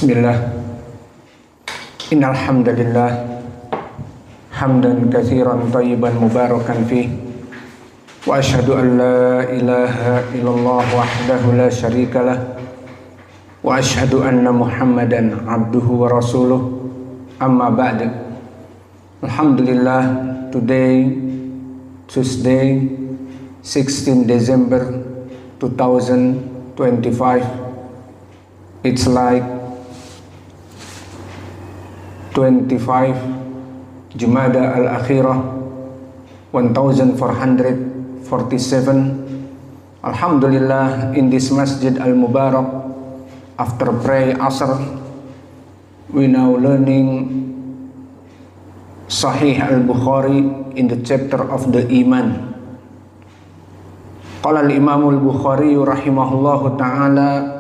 Bismillah. Innal hamdalillah hamdan katsiran thayyiban mubarakan fih wa asyhadu an la ilaha illallah wahdahu la syarikalah wa asyhadu anna Muhammadan abduhu wa rasuluh. Amma ba'd. Alhamdulillah, today Tuesday 16 December 2025, it's like 25 Jumada al-Akhirah 1447. Alhamdulillah, in this Masjid al-Mubarak, after pray Asr, we now learning Sahih al-Bukhari in the chapter of the Iman. Qala al-Imam al-Bukhari rahimahullahu ta'ala,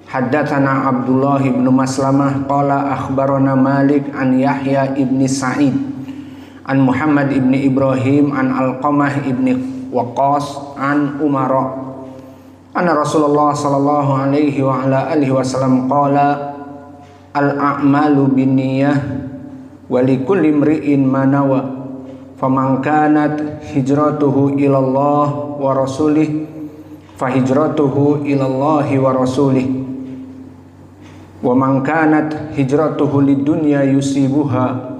haddatsana Abdullah ibn Maslamah qala akhbarana Malik an Yahya ibn Sa'id an Muhammad ibn Ibrahim an Alqamah ibn Waqqas an Umara anna Rasulullah sallallahu alaihi wa ala alihi wasallam qala al-a'malu binniyah wa likulli imri'in ma nawa faman kanat hijratuhu ila Allah wa rasulih fa hijratuhu ila Allah wa rasulih wa man kanat hijratuhu lidunya yusibuha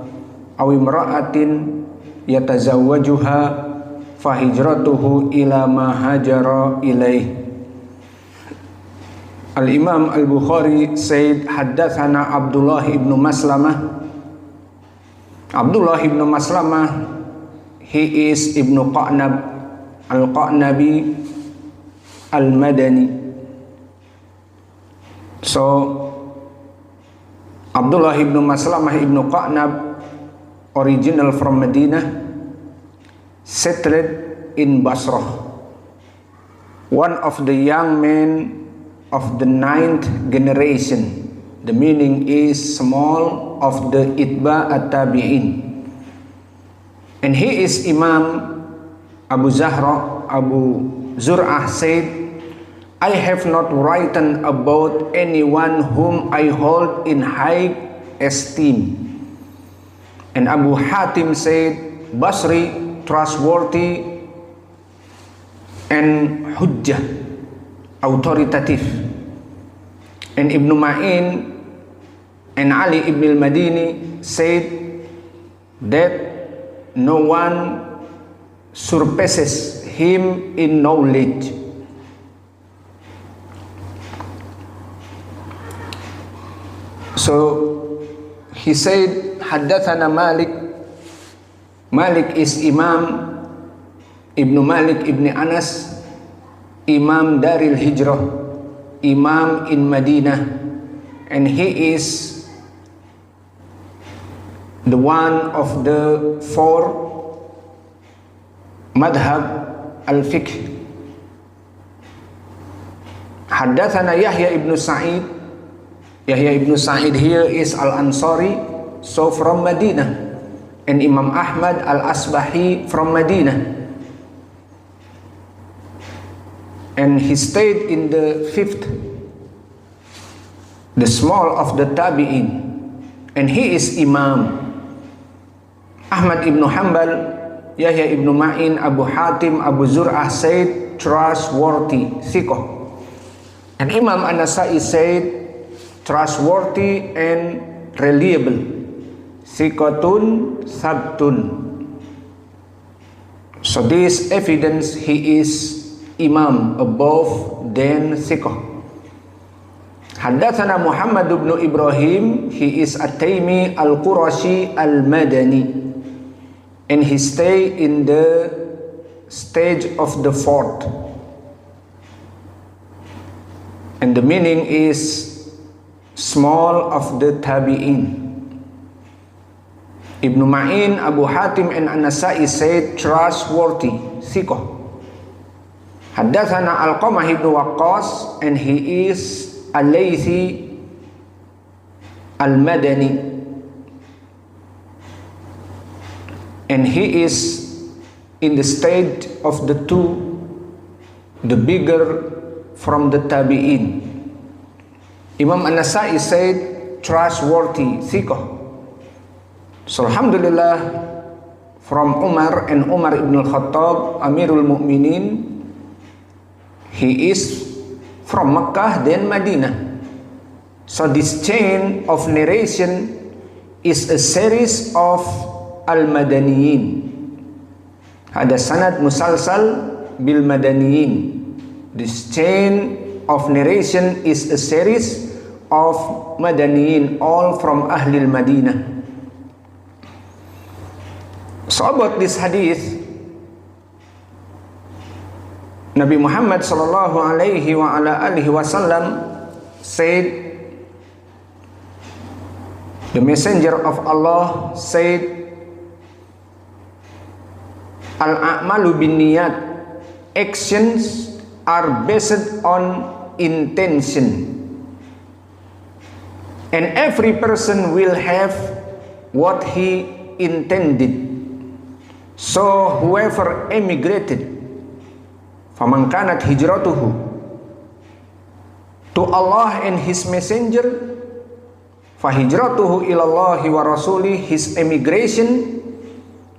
aw imra'atin yatazawwajuha fa hijratuhu ila ma hajara ilaih. Al-Imam al-Bukhari said haddatsana Abdullah ibn Maslamah. Abdullah ibn Maslamah, he is Ibn Qa'nab al-Qa'nabi al-Madani. So Abdullah ibn Maslamah ibn Qa'nab, original from Medina, settled in Basrah, one of the young men of the 9th generation. The meaning is small of the Itba at-Tabi'in. And he is Imam Abu Zur'ah said, I have not written about anyone whom I hold in high esteem. And Abu Hatim said, Basri, trustworthy and hujjah, authoritative. And Ibn Ma'in and Ali ibn al-Madini said that no one surpasses him in knowledge. So he said, haddathana Malik. Malik is Imam Ibn Malik ibn Anas, Imam Daril Hijrah, Imam in Medina, and he is the one of the 4 madhab al-fiqh. Haddathana Yahya ibn Sa'id. Yahya ibn Sa'id here is al-Ansari, so from Medina, and Imam Ahmad al-Asbahi from Medina, and he stayed in the 5th, the small of the Tabi'in, and he is Imam. Ahmad ibn Hanbal, Yahya ibn Ma'in, Abu Hatim, Abu Zur'ah said trustworthy, thiqah, and Imam An-Nasa'i said trustworthy and reliable, thiqatun sabtun. So this evidence he is Imam above than thiqah. Haddathana Muhammad ibn Ibrahim, he is At-Taymi al-Qurashi al-Madani, and he stay in the stage of the 4th, and the meaning is small of the Tabi'in. Ibn Ma'in, Abu Hatim and An-Nasa'i said trustworthy, thiqah. Haddathana Alqamah ibn Waqqas, and he is Al-Laythi al-Madani, and he is in the state of the 2, the bigger from the Tabi'in. Imam An-Nasai said trustworthy, thiqah. So alhamdulillah, from Umar and Umar ibn al-Khattab, Amirul Mu'minin, he is from Makkah then Madinah. So this chain of narration is a series of al-Madaniyin. Ada sanad musalsal bil Madaniyin. This chain of narration is a series of Madaniyin, all from Ahlil Madinah. So about this hadith, Nabi Muhammad sallallahu alaihi wa ala alihi wasallam said, the messenger of Allah said, al-a'malu binniyat, actions are based on intention, and every person will have what he intended. So whoever emigrated, faman kanat hijratuhu, to Allah and His Messenger, fahijratuhu ilallahi wa rasulih, his emigration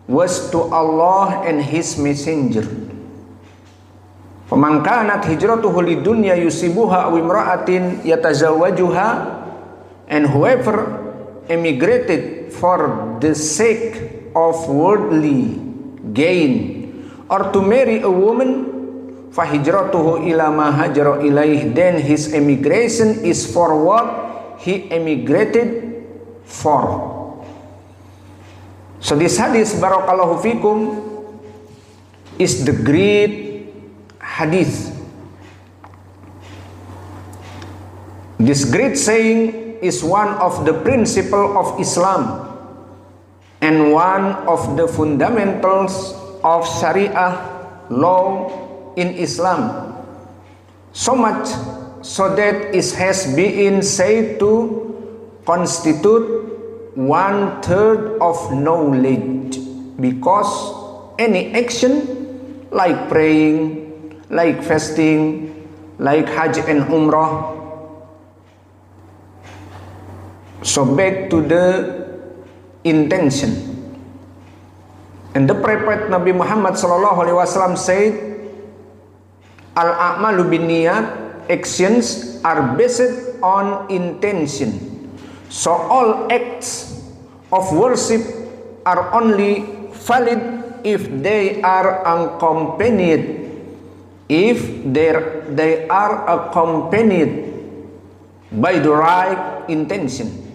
was to Allah and His Messenger. Faman kanat hijratuhu lidunya yusibuha aw imra'atin yatazawwajuha, and whoever emigrated for the sake of worldly gain or to marry a woman, fahijratuhu ila ma hajara ilaih, then his emigration is for what he emigrated for. So this hadith, barakallahu fikum, is the great hadith. This great saying is one of the principle of Islam and one of the fundamentals of Sharia law in Islam, so much so that it has been said to constitute 1/3 of knowledge, because any action like praying, like fasting, like Hajj and Umrah, so back to the intention. And the prophet Nabi Muhammad sallallahu alaihi wasallam said, al-a'malu binniyat, actions are based on intention. So all acts of worship are only valid if they are accompanied, they are accompanied by the right intention.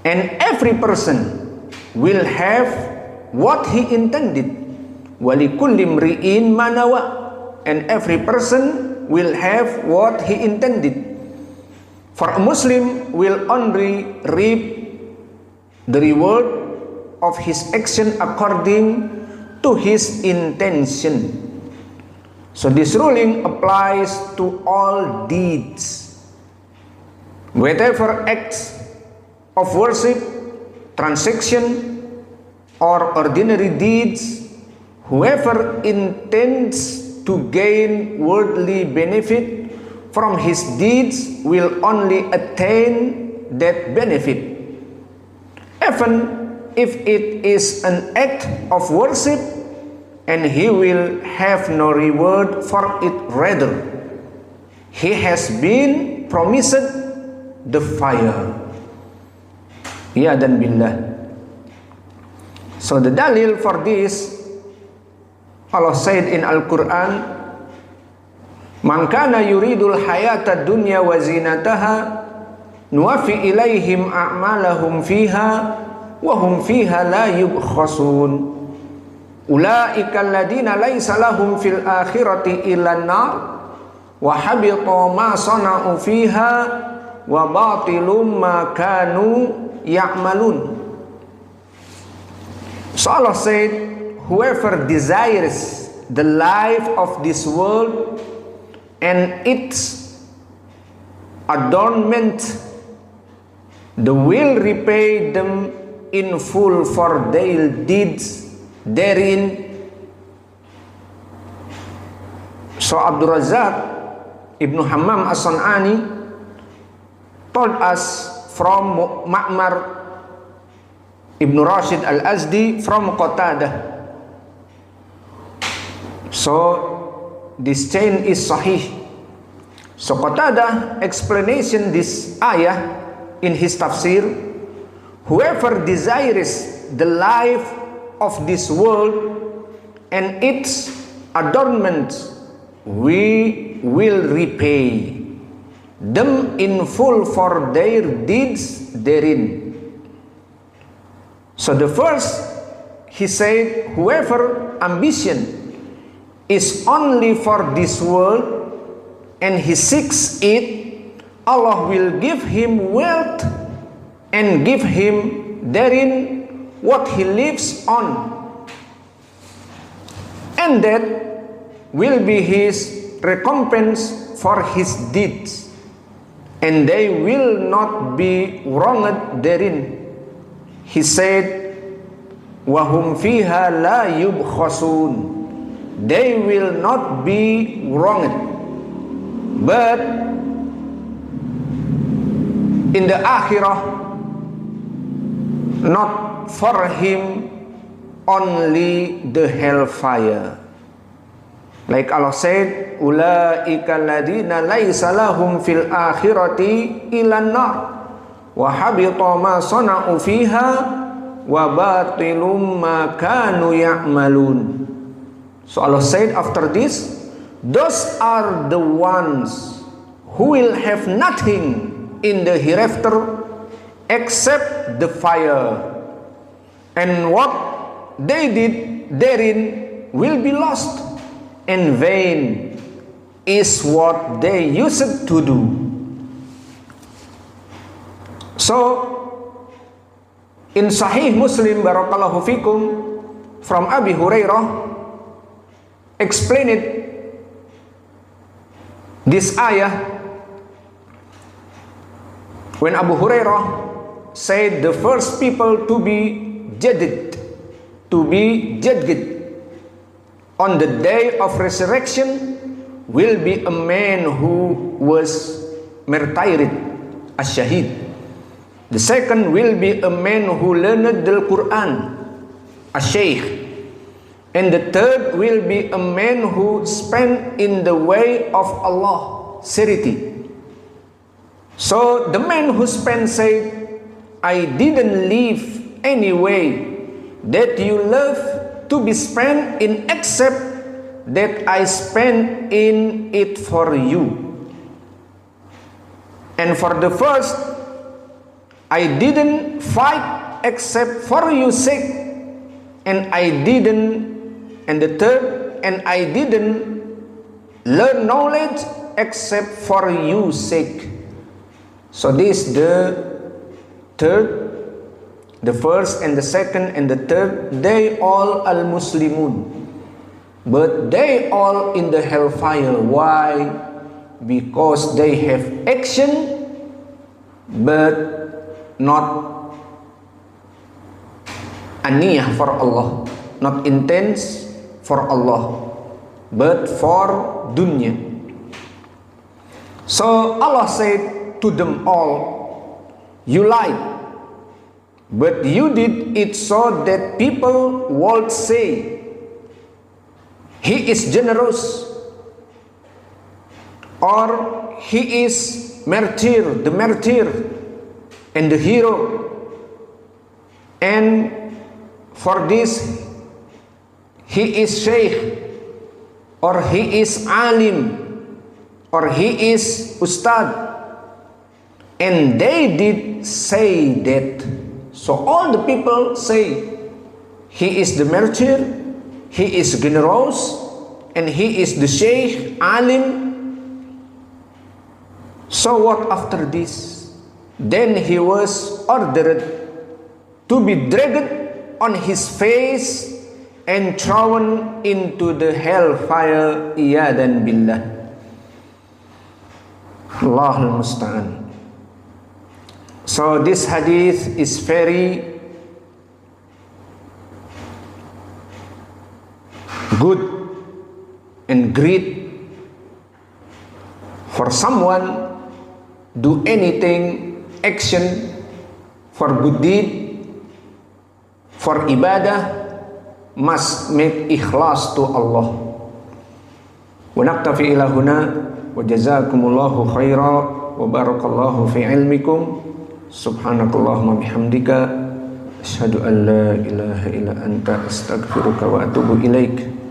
And every person will have what he intended. Walikulli mri'in ma nawa, and every person will have what he intended. For a Muslim will only reap the reward of his action according to his intention. So this ruling applies to all deeds. Whatever acts of worship, transaction, or ordinary deeds, whoever intends to gain worldly benefit from his deeds will only attain that benefit, even if it is an act of worship, and he will have no reward for it. Rather, he has been promised the fire. Ya dan billah. So the dalil for this, Allah said in Al-Quran, man kana yuridul hayata dunya wa zinataha nuwafi ilaihim a'malahum fiha wa hum fiha la yubkhasun. Ulaika alladhina laysa lahum fil akhirati illa an-nar wa habita ma sana'u fiha wa batilum ma kanu ya'malun. So Allah said, whoever desires the life of this world and its adornment, they will repay them in full for their deeds therein. So Abdul Razak Ibn Hammam As-San'ani told us from Ma'mar Ibn Rashid Al-Azdi from Qatadah. So this chain is sahih. So Qatadah explanation this ayah in his tafsir, whoever desires the life of this world and its adornments, we will repay them in full for their deeds therein. So the first, he said, whoever ambition is only for this world and he seeks it, Allah will give him wealth and give him therein what he lives on, and that will be his recompense for his deeds, and they will not be wronged therein. He said, وَهُمْ فِيهَا لَا يُبْخَسُونَ. They will not be wronged, but in the akhirah, not for him only the hellfire. Like Allah said, ulaika alladhina laysa lahum fil akhirati ilan nar wa habita ma sana'u fiha wa batilum ma kanu ya'malun. So Allah said after this, those are the ones who will have nothing in the hereafter except the fire, and what they did therein will be lost, and vain is what they used to do. So in Sahih Muslim, barakallahu fikum, from Abi Hurairah explained this ayah when Abu Hurairah said the first people to be judged on the day of resurrection will be a man who was martyred, ash-shahid. The second will be a man who learned the Quran, ash-shaykh. And the third will be a man who spent in the way of Allah, charity. So the man who spent said, I didn't leave any way that you love to be spent in except that I spent in it for you. And for the first, I didn't fight except for your sake, and the third, and I didn't learn knowledge except for your sake. So this the third, the first and the second and the third, they all al-Muslimun, but they all in the hellfire. Why? Because they have action but not aniyah for Allah, not intense for Allah, but for dunya. So Allah said to them all, you lied, but you did it so that people would say, he is generous, or he is martyr, the martyr and the hero, and for this he is shaykh, or he is alim, or he is ustad, and they did say that. So all the people say, he is the martyr, he is generous, and he is the shaykh, alim. So what after this? Then he was ordered to be dragged on his face and thrown into the hellfire, iyadan billah. Allahul musta'an. So this hadith is very good and great for someone do anything, action for good deed, for ibadah, must make ikhlas to Allah. Wa naktafi ila huna wa jazakumullahu khaira wa barakallahu fi ilmikum. Subhanakallahumma bihamdika asyhadu an la ilaha illa anta astaghfiruka wa atubu ilaik.